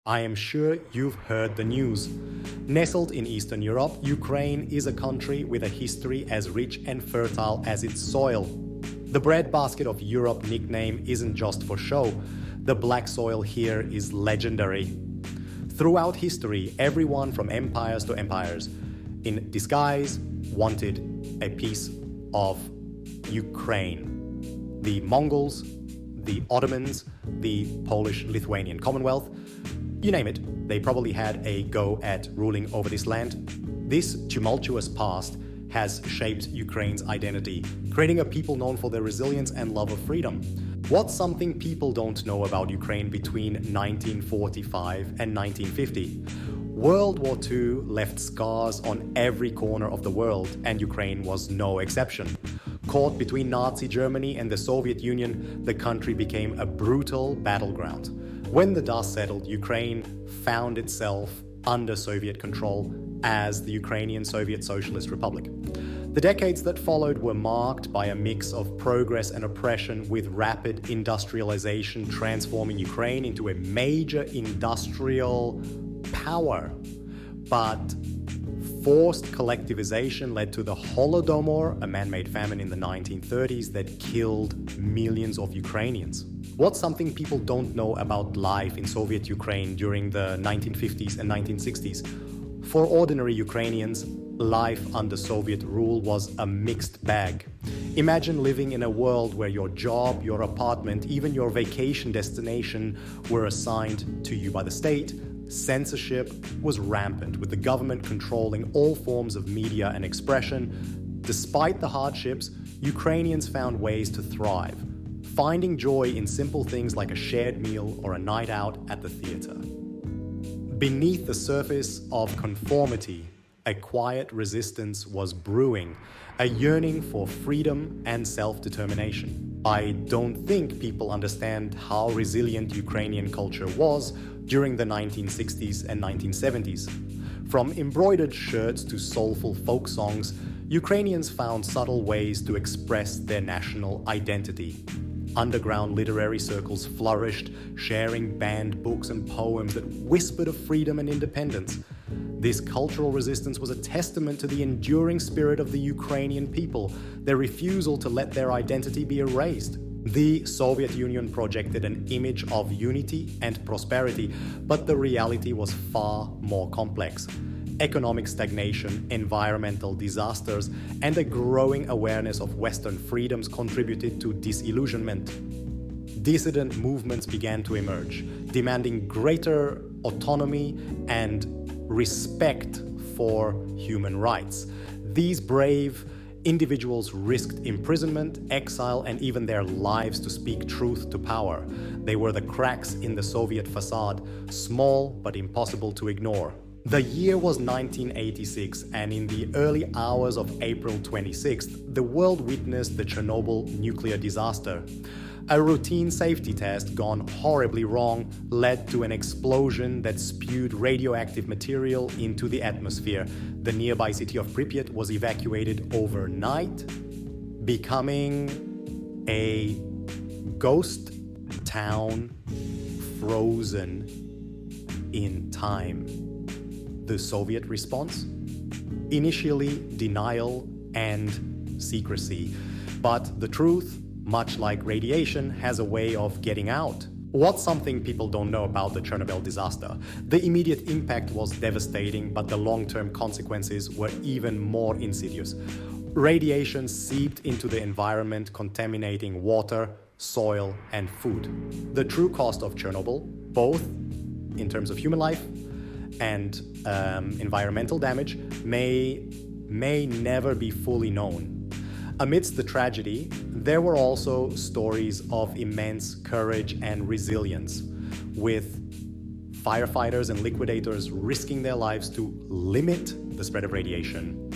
I am sure you've heard the news. Nestled in Eastern Europe, Ukraine is a country with a history as rich and fertile as its soil. The breadbasket of Europe nickname isn't just for show. The black soil here is legendary. Throughout history, everyone from empires to empires, in disguise, wanted a piece of Ukraine. The Mongols, the Ottomans, the Polish-Lithuanian Commonwealth, you name it, they probably had a go at ruling over this land. This tumultuous past has shaped Ukraine's identity, creating a people known for their resilience and love of freedom. What's something people don't know about Ukraine between 1945 and 1950? World War II left scars on every corner of the world, and Ukraine was no exception. Caught between Nazi Germany and the Soviet Union, the country became a brutal battleground. When the dust settled, Ukraine found itself under Soviet control as the Ukrainian Soviet Socialist Republic. The decades that followed were marked by a mix of progress and oppression, with rapid industrialization transforming Ukraine into a major industrial power. But forced collectivization led to the Holodomor, a man-made famine in the 1930s that killed millions of Ukrainians. What's something people don't know about life in Soviet Ukraine during the 1950s and 1960s? For ordinary Ukrainians, life under Soviet rule was a mixed bag. Imagine living in a world where your job, your apartment, even your vacation destination were assigned to you by the state. Censorship was rampant, with the government controlling all forms of media and expression. Despite the hardships, Ukrainians found ways to thrive, finding joy in simple things like a shared meal or a night out at the theater. Beneath the surface of conformity, a quiet resistance was brewing, a yearning for freedom and self-determination. I don't think people understand how resilient Ukrainian culture was during the 1960s and 1970s. From embroidered shirts to soulful folk songs, Ukrainians found subtle ways to express their national identity. Underground literary circles flourished, sharing banned books and poems that whispered of freedom and independence. This cultural resistance was a testament to the enduring spirit of the Ukrainian people, their refusal to let their identity be erased. The Soviet Union projected an image of unity and prosperity, but the reality was far more complex. Economic stagnation, environmental disasters, and a growing awareness of Western freedoms contributed to disillusionment. Dissident movements began to emerge, demanding greater autonomy and respect for human rights. These brave individuals risked imprisonment, exile, and even their lives to speak truth to power. They were the cracks in the Soviet facade, small but impossible to ignore. The year was 1986, and in the early hours of April 26th, the world witnessed the Chernobyl nuclear disaster. A routine safety test gone horribly wrong led to an explosion that spewed radioactive material into the atmosphere. The nearby city of Pripyat was evacuated overnight, becoming a ghost town frozen in time. The Soviet response? Initially, denial and secrecy. But the truth, much like radiation, has a way of getting out. What's something people don't know about the Chernobyl disaster? The immediate impact was devastating, but the long-term consequences were even more insidious. Radiation seeped into the environment, contaminating water, soil, and food. The true cost of Chernobyl, both in terms of human life and environmental damage, may never be fully known. Amidst the tragedy, there were also stories of immense courage and resilience, with firefighters and liquidators risking their lives to limit the spread of radiation.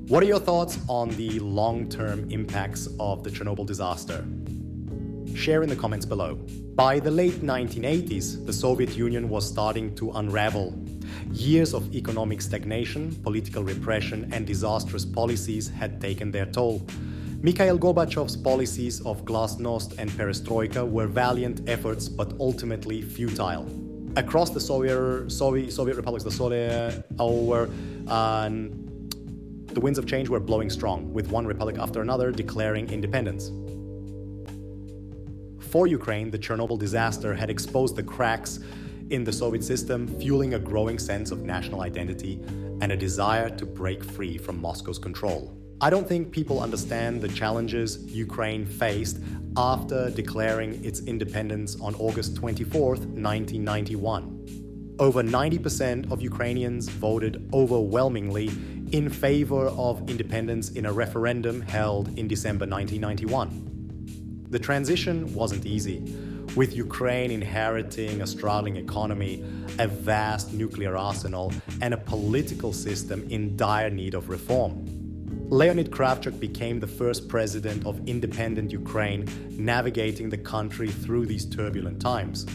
What are your thoughts on the long-term impacts of the Chernobyl disaster? Share in the comments below. By the late 1980s, the Soviet Union was starting to unravel. Years of economic stagnation, political repression, and disastrous policies had taken their toll. Mikhail Gorbachev's policies of glasnost and perestroika were valiant efforts but ultimately futile. Across the Soviet republics, the winds of change were blowing strong, with one republic after another declaring independence. For Ukraine, the Chernobyl disaster had exposed the cracks in the Soviet system, fueling a growing sense of national identity and a desire to break free from Moscow's control. I don't think people understand the challenges Ukraine faced after declaring its independence on August 24th, 1991. Over 90% of Ukrainians voted overwhelmingly in favor of independence in a referendum held in December 1991. The transition wasn't easy, with Ukraine inheriting a struggling economy, a vast nuclear arsenal, and a political system in dire need of reform. Leonid Kravchuk became the first president of independent Ukraine, navigating the country through these turbulent times.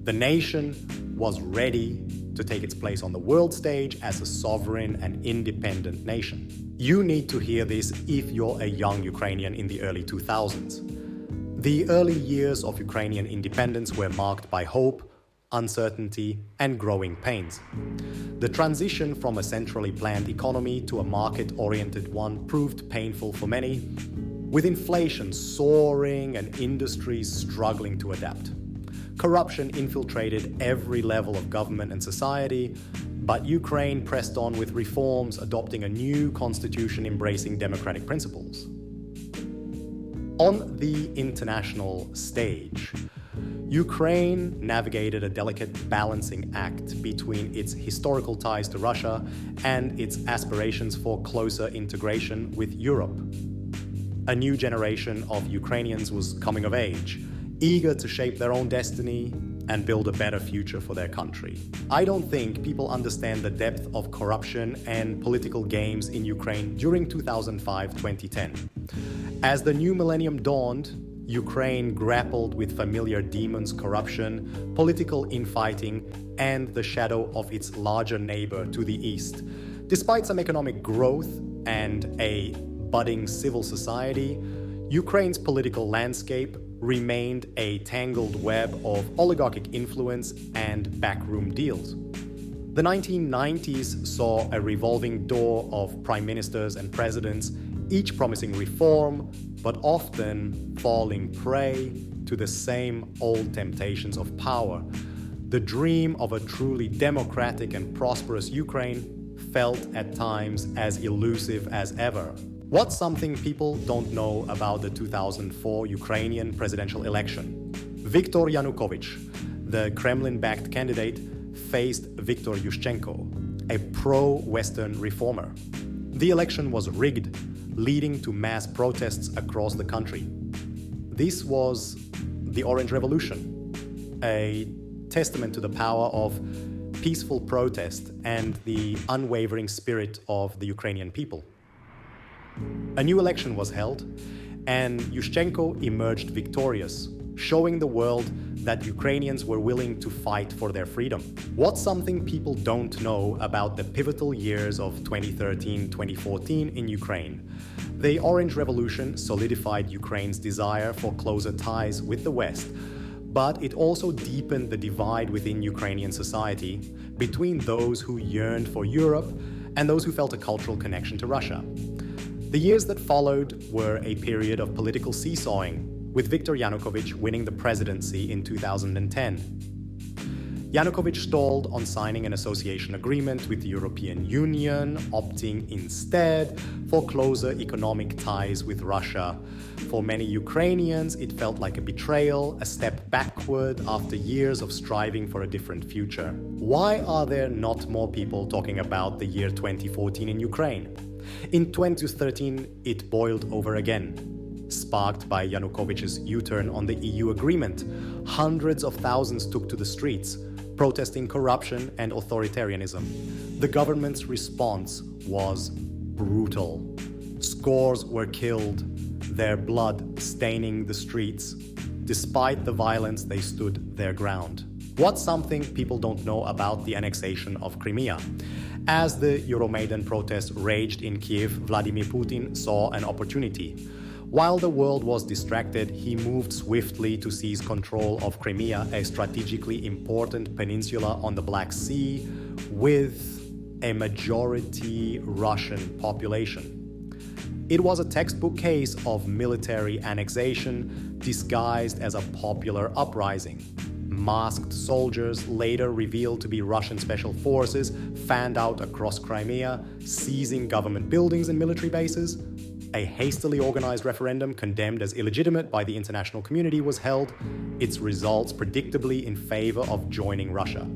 The nation was ready to take its place on the world stage as a sovereign and independent nation. You need to hear this if you're a young Ukrainian in the early 2000s. The early years of Ukrainian independence were marked by hope, uncertainty, and growing pains. The transition from a centrally planned economy to a market-oriented one proved painful for many, with inflation soaring and industries struggling to adapt. Corruption infiltrated every level of government and society, but Ukraine pressed on with reforms, adopting a new constitution embracing democratic principles. On the international stage, Ukraine navigated a delicate balancing act between its historical ties to Russia and its aspirations for closer integration with Europe. A new generation of Ukrainians was coming of age, eager to shape their own destiny and build a better future for their country. I don't think people understand the depth of corruption and political games in Ukraine during 2005-2010. As the new millennium dawned, Ukraine grappled with familiar demons, corruption, political infighting, and the shadow of its larger neighbor to the east. Despite some economic growth and a budding civil society, Ukraine's political landscape remained a tangled web of oligarchic influence and backroom deals. The 1990s saw a revolving door of prime ministers and presidents, each promising reform, but often falling prey to the same old temptations of power. The dream of a truly democratic and prosperous Ukraine felt at times as elusive as ever. What's something people don't know about the 2004 Ukrainian presidential election? Viktor Yanukovych, the Kremlin-backed candidate, faced Viktor Yushchenko, a pro-Western reformer. The election was rigged, leading to mass protests across the country. This was the Orange Revolution, a testament to the power of peaceful protest and the unwavering spirit of the Ukrainian people. A new election was held, and Yushchenko emerged victorious, showing the world that Ukrainians were willing to fight for their freedom. What's something people don't know about the pivotal years of 2013-2014 in Ukraine? The Orange Revolution solidified Ukraine's desire for closer ties with the West, but it also deepened the divide within Ukrainian society between those who yearned for Europe and those who felt a cultural connection to Russia. The years that followed were a period of political seesawing, with Viktor Yanukovych winning the presidency in 2010. Yanukovych stalled on signing an association agreement with the European Union, opting instead for closer economic ties with Russia. For many Ukrainians, it felt like a betrayal, a step backward after years of striving for a different future. Why are there not more people talking about the year 2014 in Ukraine? In 2013, it boiled over again. Sparked by Yanukovych's U-turn on the EU agreement, hundreds of thousands took to the streets, protesting corruption and authoritarianism. The government's response was brutal. Scores were killed, their blood staining the streets. Despite the violence, they stood their ground. What's something people don't know about the annexation of Crimea? As the Euromaidan protests raged in Kiev, Vladimir Putin saw an opportunity. While the world was distracted, he moved swiftly to seize control of Crimea, a strategically important peninsula on the Black Sea, with a majority Russian population. It was a textbook case of military annexation disguised as a popular uprising. Masked soldiers, later revealed to be Russian special forces, fanned out across Crimea, seizing government buildings and military bases. A hastily organized referendum condemned as illegitimate by the international community was held, its results predictably in favor of joining Russia.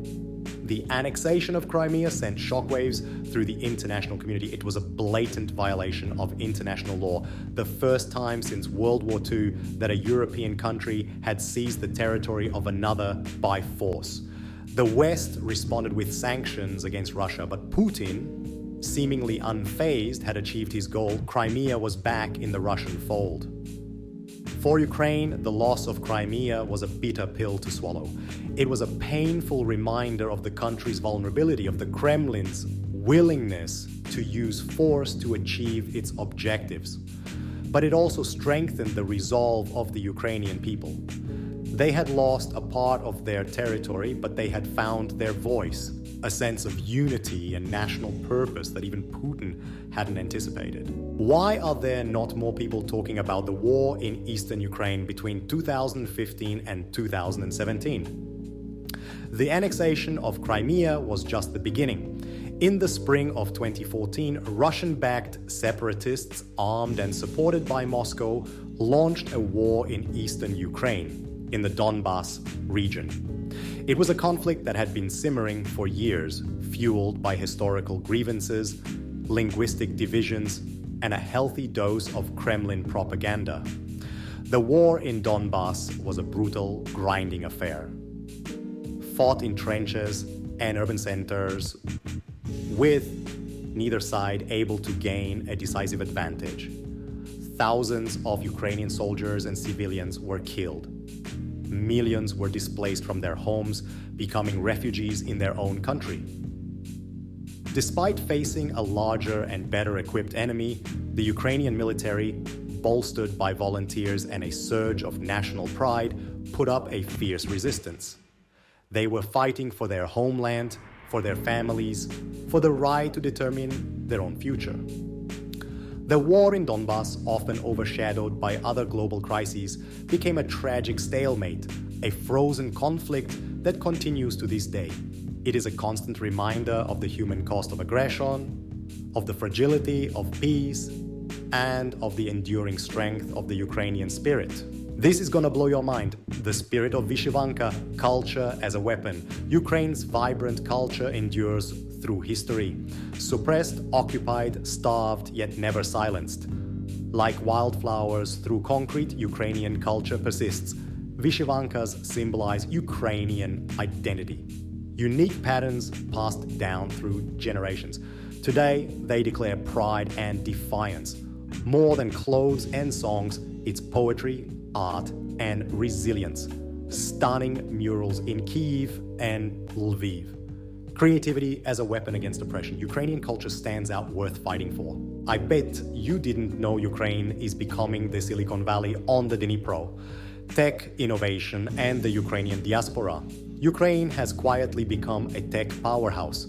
The annexation of Crimea sent shockwaves through the international community. It was a blatant violation of international law, the first time since World War II that a European country had seized the territory of another by force. The West responded with sanctions against Russia, but Putin, seemingly unfazed, had achieved his goal. Crimea was back in the Russian fold. For Ukraine, the loss of Crimea was a bitter pill to swallow. It was a painful reminder of the country's vulnerability, of the Kremlin's willingness to use force to achieve its objectives. But it also strengthened the resolve of the Ukrainian people. They had lost a part of their territory, but they had found their voice, a sense of unity and national purpose that even Putin hadn't anticipated. Why are there not more people talking about the war in eastern Ukraine between 2015 and 2017? The annexation of Crimea was just the beginning. In the spring of 2014, Russian-backed separatists, armed and supported by Moscow, launched a war in eastern Ukraine, in the Donbas region. It was a conflict that had been simmering for years, fueled by historical grievances, linguistic divisions, and a healthy dose of Kremlin propaganda. The war in Donbas was a brutal, grinding affair. Fought in trenches and urban centers, with neither side able to gain a decisive advantage. Thousands of Ukrainian soldiers and civilians were killed. Millions were displaced from their homes, becoming refugees in their own country. Despite facing a larger and better equipped enemy, the Ukrainian military, bolstered by volunteers and a surge of national pride, put up a fierce resistance. They were fighting for their homeland, for their families, for the right to determine their own future. The war in Donbas, often overshadowed by other global crises, became a tragic stalemate, a frozen conflict that continues to this day. It is a constant reminder of the human cost of aggression, of the fragility of peace, and of the enduring strength of the Ukrainian spirit. This is gonna blow your mind. The spirit of Vyshyvanka, culture as a weapon. Ukraine's vibrant culture endures through history. Suppressed, occupied, starved, yet never silenced. Like wildflowers through concrete, Ukrainian culture persists. Vyshyvankas symbolize Ukrainian identity. Unique patterns passed down through generations. Today, they declare pride and defiance. More than clothes and songs, it's poetry, art, and resilience. Stunning murals in Kyiv and Lviv. Creativity as a weapon against oppression. Ukrainian culture stands out, worth fighting for. I bet you didn't know Ukraine is becoming the Silicon Valley on the Dnipro. Tech, innovation, and the Ukrainian diaspora. Ukraine has quietly become a tech powerhouse.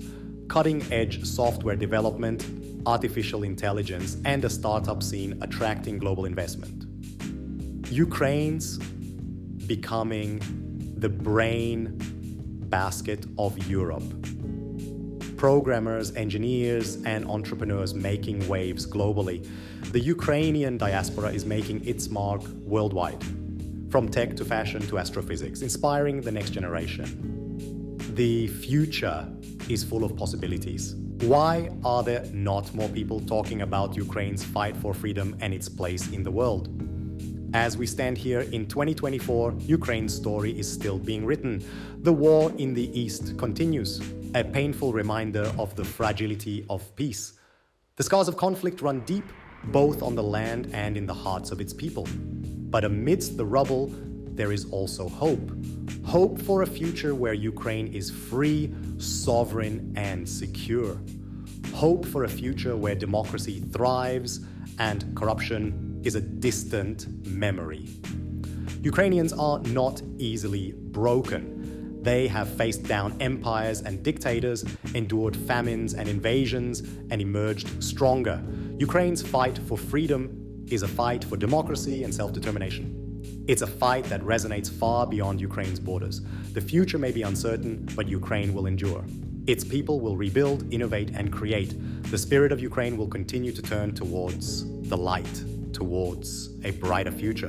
Cutting-edge software development, artificial intelligence, and a startup scene attracting global investment. Ukraine's becoming the brain basket of Europe. Programmers, engineers, and entrepreneurs making waves globally. The Ukrainian diaspora is making its mark worldwide, from tech to fashion to astrophysics, inspiring the next generation. The future is full of possibilities. Why are there not more people talking about Ukraine's fight for freedom and its place in the world? As we stand here in 2024, Ukraine's story is still being written. The war in the East continues, a painful reminder of the fragility of peace. The scars of conflict run deep, both on the land and in the hearts of its people. But amidst the rubble, there is also hope. Hope for a future where Ukraine is free, sovereign, and secure. Hope for a future where democracy thrives and corruption is a distant memory. Ukrainians are not easily broken. They have faced down empires and dictators, endured famines and invasions, and emerged stronger. Ukraine's fight for freedom is a fight for democracy and self-determination. It's a fight that resonates far beyond Ukraine's borders. The future may be uncertain, but Ukraine will endure. Its people will rebuild, innovate, and create. The spirit of Ukraine will continue to turn towards the light, towards a brighter future.